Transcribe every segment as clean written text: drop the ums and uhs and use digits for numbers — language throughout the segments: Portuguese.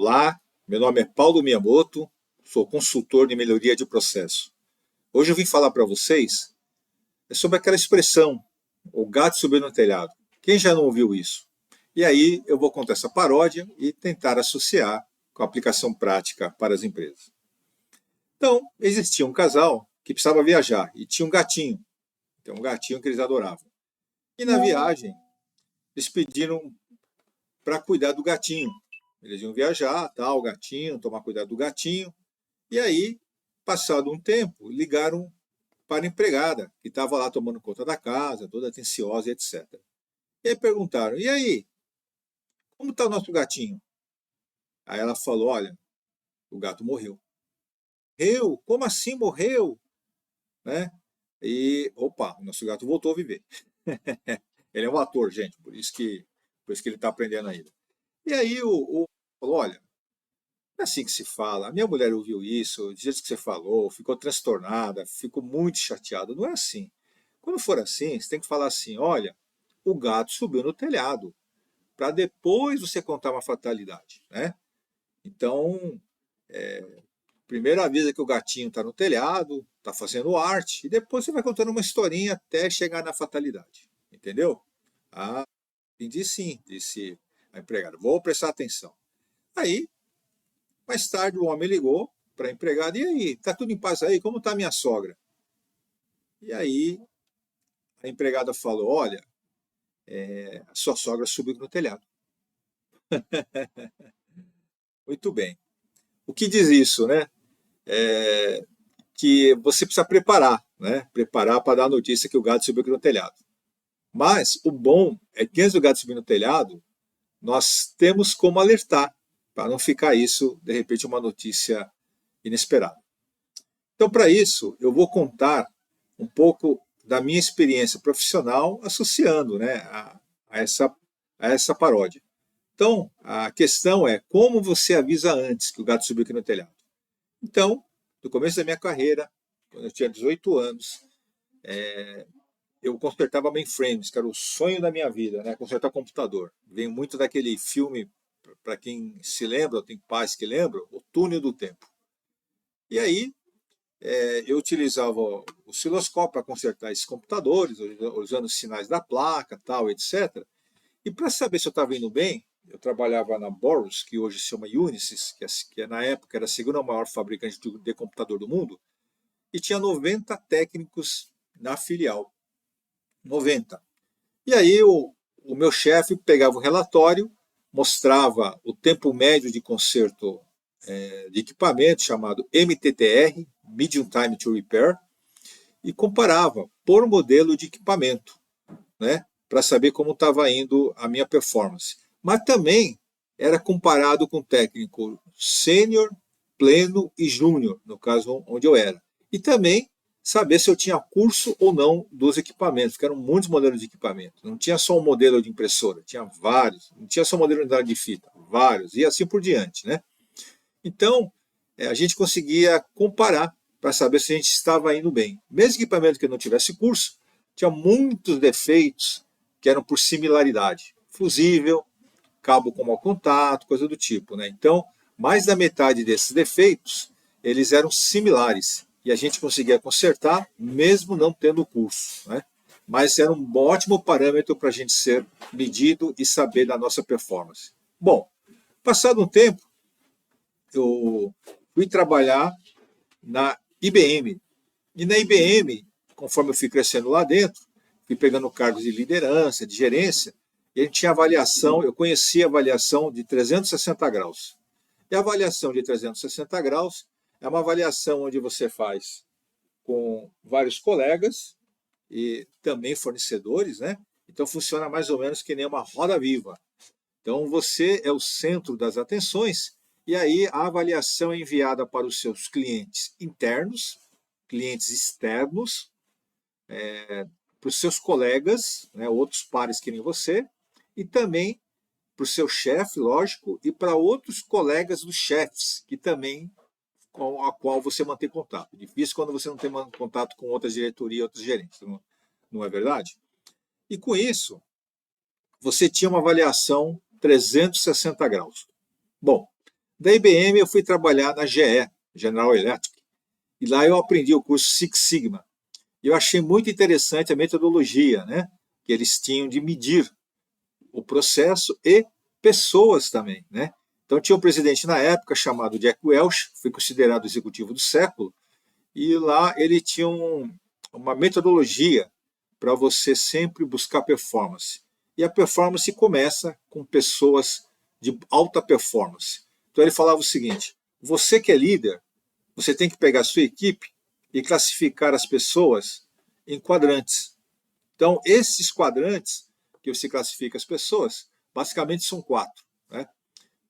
Olá, meu nome é Paulo Miyamoto, sou consultor de melhoria de processo. Hoje eu vim falar para vocês sobre aquela expressão, o gato subiu no telhado. Quem já não ouviu isso? E aí eu vou contar essa paródia e tentar associar com a aplicação prática para as empresas. Então, existia um casal que precisava viajar e tinha um gatinho. Então, um gatinho que eles adoravam. E na viagem, eles pediram para cuidar do gatinho. Eles iam viajar, tal, o gatinho, tomar cuidado do gatinho. E aí, passado um tempo, ligaram para a empregada, que estava lá tomando conta da casa, toda atenciosa, etc. E aí perguntaram, e aí, como está o nosso gatinho? Aí ela falou, olha, o gato morreu. Morreu? Como assim morreu? Né? E, opa, o nosso gato voltou a viver. Ele é um ator, gente, por isso que ele está aprendendo ainda. E aí o falou, olha, não é assim que se fala. A minha mulher ouviu isso, do jeito que você falou, ficou transtornada, ficou muito chateada. Não é assim. Quando for assim, você tem que falar assim, olha, o gato subiu no telhado, para depois você contar uma fatalidade, né? Então, primeiro avisa que o gatinho está no telhado, está fazendo arte, e depois você vai contando uma historinha até chegar na fatalidade. Entendeu? Ah, entendi sim, disse a empregada. Vou prestar atenção. Aí, mais tarde, o homem ligou para a empregada. E aí, tá tudo em paz aí? Como está a minha sogra? E aí, a empregada falou, olha, a sua sogra subiu no telhado. Muito bem. O que diz isso, né? Que você precisa preparar, né? Preparar para dar a notícia que o gato subiu no telhado. Mas o bom é que antes do gato subir no telhado, nós temos como alertar, para não ficar isso, de repente, uma notícia inesperada. Então, para isso, eu vou contar um pouco da minha experiência profissional associando, né, a essa paródia. Então, a questão é como você avisa antes que o gato subiu aqui no telhado. Então, no começo da minha carreira, quando eu tinha 18 anos, eu consertava mainframes, que era o sonho da minha vida, né? Consertar computador. Vem muito daquele filme, para quem se lembra, tem pais que lembram, O Túnel do Tempo. E aí, eu utilizava o osciloscópio para consertar esses computadores, usando os sinais da placa, tal, etc. E para saber se eu estava indo bem, eu trabalhava na Boros, que hoje se chama Unisys, que na época era a segunda maior fabricante de computador do mundo, e tinha 90 técnicos na filial. 90. E aí o meu chefe pegava o relatório, mostrava o tempo médio de conserto de equipamento, chamado MTTR, Medium Time to Repair, e comparava por modelo de equipamento, né, para saber como estava indo a minha performance. Mas também era comparado com técnico sênior, pleno e júnior, no caso onde eu era. E também saber se eu tinha curso ou não dos equipamentos, porque eram muitos modelos de equipamento. Não tinha só um modelo de impressora, tinha vários. Não tinha só um modelo de unidade de fita, vários, e assim por diante, né? Então, a gente conseguia comparar para saber se a gente estava indo bem. Mesmo equipamento que não tivesse curso, tinha muitos defeitos que eram por similaridade. Fusível, cabo com mau contato, coisa do tipo, né? Então, mais da metade desses defeitos, eles eram similares. E a gente conseguia consertar, mesmo não tendo curso, né? Mas era um ótimo parâmetro para a gente ser medido e saber da nossa performance. Bom, passado um tempo, eu fui trabalhar na IBM. E na IBM, conforme eu fui crescendo lá dentro, fui pegando cargos de liderança, de gerência, e a gente tinha avaliação, eu conhecia a avaliação de 360 graus. E a avaliação de 360 graus é uma avaliação onde você faz com vários colegas e também fornecedores, né? Então funciona mais ou menos que nem uma roda viva. Então você é o centro das atenções e aí a avaliação é enviada para os seus clientes internos, clientes externos, para os seus colegas, né, outros pares que nem você, e também para o seu chefe, lógico, e para outros colegas dos chefes, que também com a qual você mantém contato. Difícil quando você não tem contato com outras diretorias, outros gerentes, não é verdade? E com isso, você tinha uma avaliação 360 graus. Bom, Da IBM eu fui trabalhar na GE, General Electric, e lá eu aprendi o curso Six Sigma. E eu achei muito interessante a metodologia, né, que eles tinham de medir o processo e pessoas também, né? Então tinha um presidente na época chamado Jack Welch, foi considerado o executivo do século, e lá ele tinha uma metodologia para você sempre buscar performance. E a performance começa com pessoas de alta performance. Então ele falava o seguinte: você que é líder, você tem que pegar a sua equipe e classificar as pessoas em quadrantes. Então, esses quadrantes que você classifica as pessoas, basicamente são 4. Né?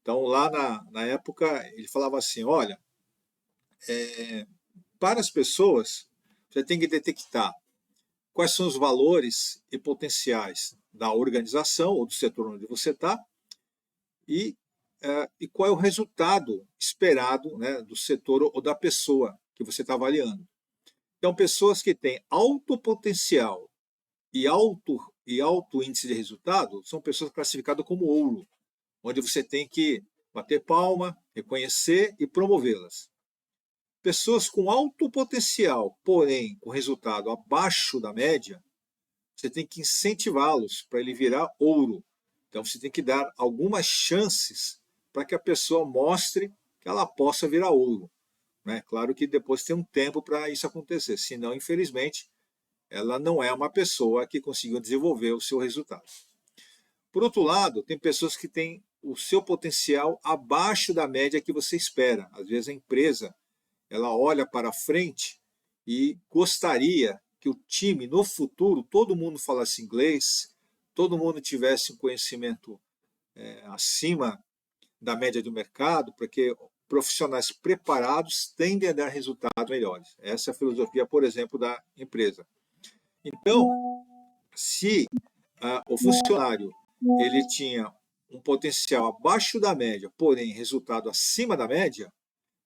Então, lá na época, ele falava assim: olha, para as pessoas, você tem que detectar quais são os valores e potenciais da organização ou do setor onde você está e qual é o resultado esperado, né, do setor ou da pessoa que você está avaliando. Então, pessoas que têm alto potencial e alto índice de resultado são pessoas classificadas como ouro, onde você tem que bater palma, reconhecer e promovê-las. Pessoas com alto potencial, porém com resultado abaixo da média, você tem que incentivá-los para ele virar ouro. Então você tem que dar algumas chances para que a pessoa mostre que ela possa virar ouro. Né? Claro que depois tem um tempo para isso acontecer, senão, infelizmente, ela não é uma pessoa que conseguiu desenvolver o seu resultado. Por outro lado, tem pessoas que têm o seu potencial abaixo da média que você espera. Às vezes a empresa ela olha para frente e gostaria que o time, no futuro, todo mundo falasse inglês, todo mundo tivesse um conhecimento acima da média do mercado, porque profissionais preparados tendem a dar resultados melhores. Essa é a filosofia, por exemplo, da empresa. Então, se o funcionário ele tinha um potencial abaixo da média, porém resultado acima da média,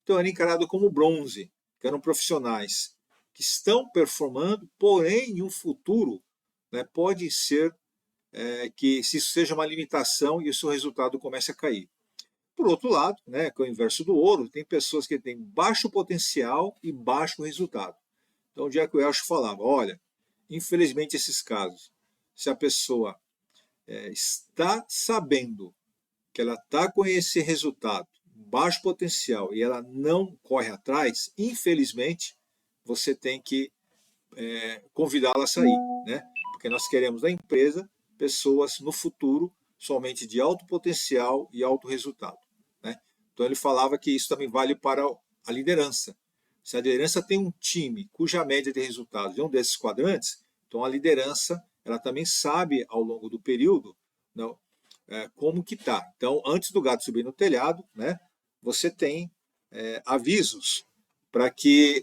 então era encarado como bronze, que eram profissionais que estão performando, porém, em um futuro, né, pode ser que isso seja uma limitação e o seu resultado comece a cair. Por outro lado, né, que é o inverso do ouro, tem pessoas que têm baixo potencial e baixo resultado. Então, o Jack Welch falava, olha, infelizmente esses casos, se a pessoa está sabendo que ela está com esse resultado, baixo potencial, e ela não corre atrás, infelizmente, você tem que convidá-la a sair, né? Porque nós queremos da empresa pessoas no futuro somente de alto potencial e alto resultado. Né? Então ele falava que isso também vale para a liderança. Se a liderança tem um time cuja média de resultados é um desses quadrantes, então a liderança ela também sabe ao longo do período, não, como que está. Então, antes do gato subir no telhado, né, você tem avisos para que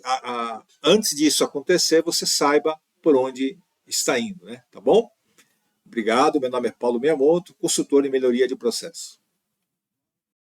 antes disso acontecer você saiba por onde está indo, né? Tá bom? Obrigado. Meu nome é Paulo Miyamoto, consultor em melhoria de processo.